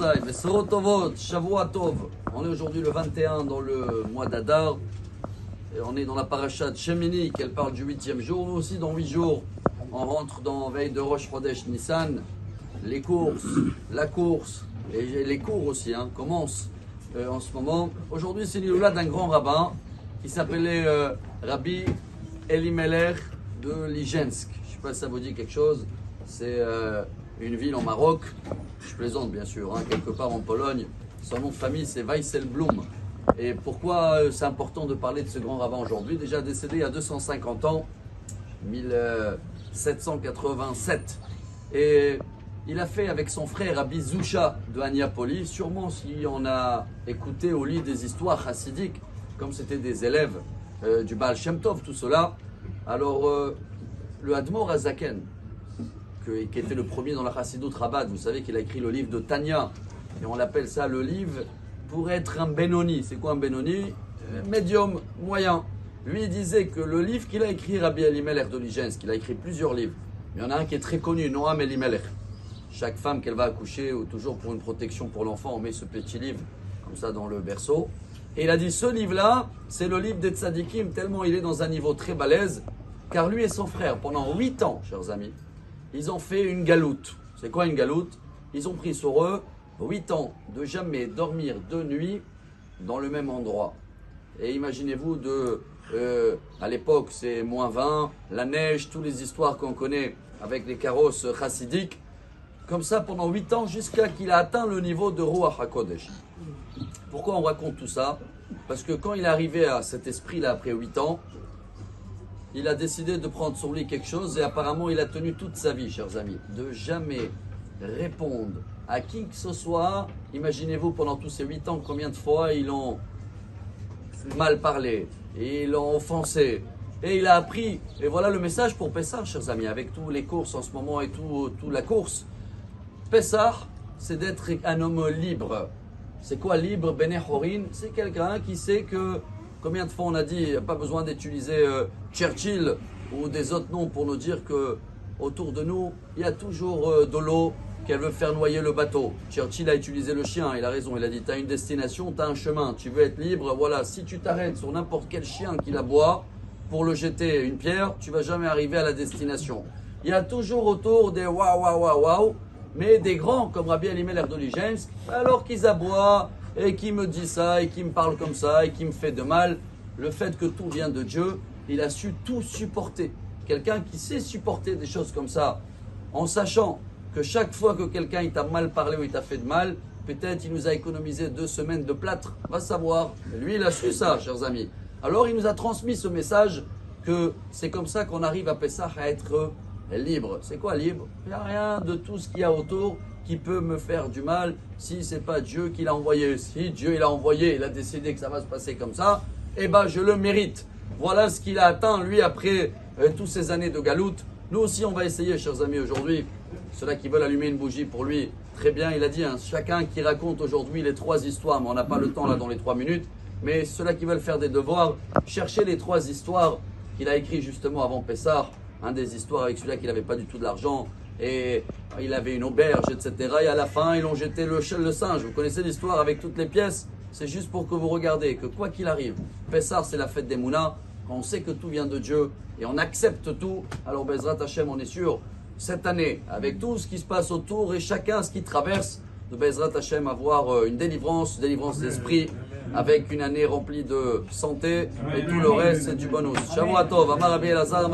Rabotai, Besorot Tovot, Shavua Tov. On est aujourd'hui le 21 dans le mois d'Adar. Et on est dans la paracha de Shemini, qu'elle parle du 8e jour. Nous aussi, dans 8 jours, on rentre dans veille de Rosh Chodesh Nissan. Les courses, la course et les cours aussi commencent en ce moment. Aujourd'hui, c'est l'Iloula d'un grand rabbin qui s'appelait Rabbi Elimelech de Lijensk. Je ne sais pas si ça vous dit quelque chose. C'est une ville en Maroc. Je plaisante bien sûr, quelque part en Pologne. Son nom de famille, c'est Weisselblum. Et pourquoi c'est important de parler de ce grand rabbin aujourd'hui? Déjà décédé il y a 250 ans, 1787. Et il a fait avec son frère Rabbi Zusha de Aniapoli, sûrement si on a écouté au lit des histoires chassidiques, comme c'était des élèves du Baal Shem Tov, tout cela. Alors, le Admor Azaken, qui était le premier dans la Chassidut Rabbad, vous savez qu'il a écrit le livre de Tanya, et on l'appelle ça le livre pour être un Benoni. C'est quoi un Benoni? Médium, moyen. Lui, il disait que le livre qu'il a écrit, Rabbi Elimelech de Lijensk, qu'il a écrit plusieurs livres. Il y en a un qui est très connu, Noam Elimelech. Chaque femme qu'elle va accoucher, ou toujours pour une protection pour l'enfant, on met ce petit livre comme ça dans le berceau. Et il a dit, ce livre-là, c'est le livre des tzadikim, tellement il est dans un niveau très balèze, car lui et son frère, pendant 8 ans, chers amis, ils ont fait une galoute. C'est quoi une galoute? Ils ont pris sur eux 8 ans de jamais dormir de nuit dans le même endroit. Et imaginez-vous, à l'époque, c'est -20, la neige, toutes les histoires qu'on connaît avec les carrosses chassidiques. Comme ça, pendant 8 ans, jusqu'à qu'il a atteint le niveau de Ruach HaKodesh. Pourquoi on raconte tout ça? Parce que quand il est arrivé à cet esprit-là, après 8 ans, il a décidé de prendre sur lui quelque chose et apparemment il a tenu toute sa vie, chers amis, de jamais répondre à qui que ce soit. Imaginez-vous pendant tous ces 8 ans combien de fois ils l'ont mal parlé, et ils l'ont offensé, et il a appris. Et voilà le message pour Pessah, chers amis, avec tous les courses en ce moment et toute la course. Pessah, c'est d'être un homme libre. C'est quoi libre? Bene Horin, c'est quelqu'un qui sait que, combien de fois on a dit, il n'y a pas besoin d'utiliser Churchill ou des autres noms pour nous dire que autour de nous, il y a toujours de l'eau qu'elle veut faire noyer le bateau. Churchill a utilisé le chien, il a raison, il a dit, tu as une destination, tu as un chemin, tu veux être libre, voilà, si tu t'arrêtes sur n'importe quel chien qui aboie pour le jeter une pierre, tu vas jamais arriver à la destination. Il y a toujours autour des waouh, waouh, waouh, waouh, mais des grands comme Rabbi Elimelech de Lijensk, alors qu'ils aboient et qui me disent ça et qui me parlent comme ça et qui me fait de mal, le fait que tout vient de Dieu, il a su tout supporter. Quelqu'un qui sait supporter des choses comme ça, en sachant que chaque fois que quelqu'un il t'a mal parlé ou il t'a fait de mal, peut-être il nous a économisé 2 semaines de plâtre, va savoir. Et lui, il a su ça, chers amis. Alors il nous a transmis ce message que c'est comme ça qu'on arrive à Pessah à être libre. C'est quoi libre? Il n'y a rien de tout ce qu'il y a autour qui peut me faire du mal si c'est pas Dieu qui l'a envoyé. Si Dieu il a envoyé, il a décidé que ça va se passer comme ça, eh ben je le mérite. Voilà ce qu'il a atteint lui après toutes ces années de galoute. Nous aussi on va essayer, chers amis, aujourd'hui. Ceux-là qui veulent allumer une bougie pour lui, très bien, il a dit, chacun qui raconte aujourd'hui les 3 histoires, mais on n'a pas le temps là dans les 3 minutes, mais ceux-là qui veulent faire des devoirs, cherchez les 3 histoires qu'il a écrites justement avant Pessah, des histoires avec celui-là qui n'avait pas du tout de l'argent, et il avait une auberge, etc. Et à la fin, ils ont jeté le singe. Vous connaissez l'histoire avec toutes les pièces? C'est juste pour que vous regardiez que quoi qu'il arrive, Pessah c'est la fête des Mouna, quand on sait que tout vient de Dieu, et on accepte tout, alors Bezrat Hashem, on est sûr, cette année, avec tout ce qui se passe autour et chacun ce qui traverse, de Bezrat Hashem avoir une délivrance d'esprit, avec une année remplie de santé et tout le reste c'est du bonus. Shavua Tov, Amar Rabbi Elazar.